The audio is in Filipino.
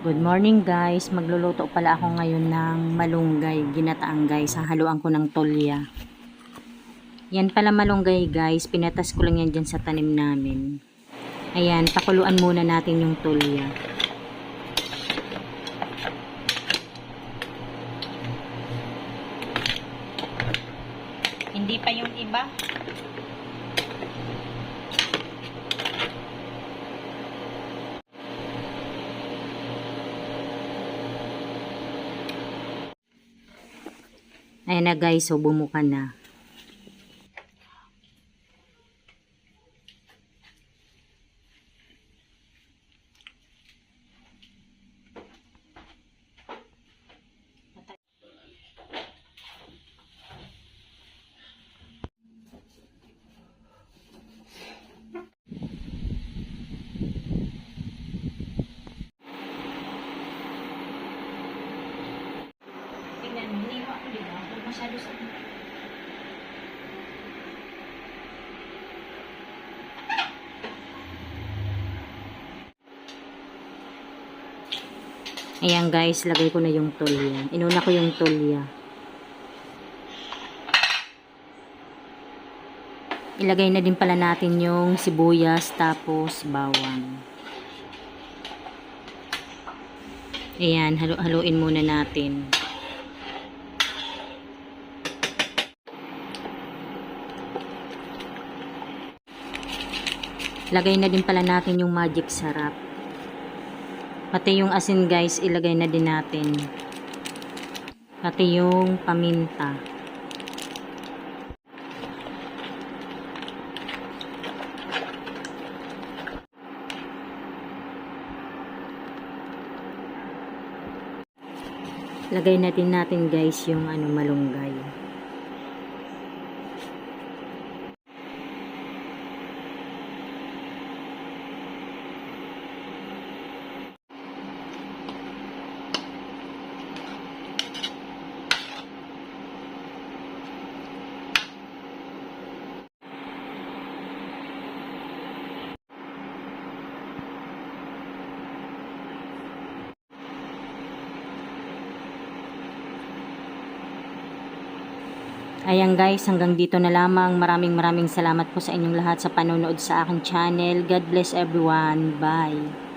Good morning guys, magluluto pala ako ngayon ng malunggay, ginataang guys, hahaluan ko ng tolya. Yan pala malunggay guys, pinatas ko lang yan dyan sa tanim namin. Ayan, pakuluan muna natin yung tolya. Hindi pa yung iba. Ayan na guys, so bumuka na. Tingnan mo, hindi mo ako dito. Masyado sa... Ayan guys, lagay ko na yung tolya. Inuna ko yung tolya. Ilagay na din pala natin yung sibuyas tapos bawang. Ayan, haluin muna natin. Lagay na din pala natin yung magic sarap. Pati yung asin guys, ilagay na din natin. Pati yung paminta. Lagay na din natin guys yung malunggay. Ayan guys, hanggang dito na lamang. Maraming salamat po sa inyong lahat sa panonood sa aking channel. God bless everyone. Bye.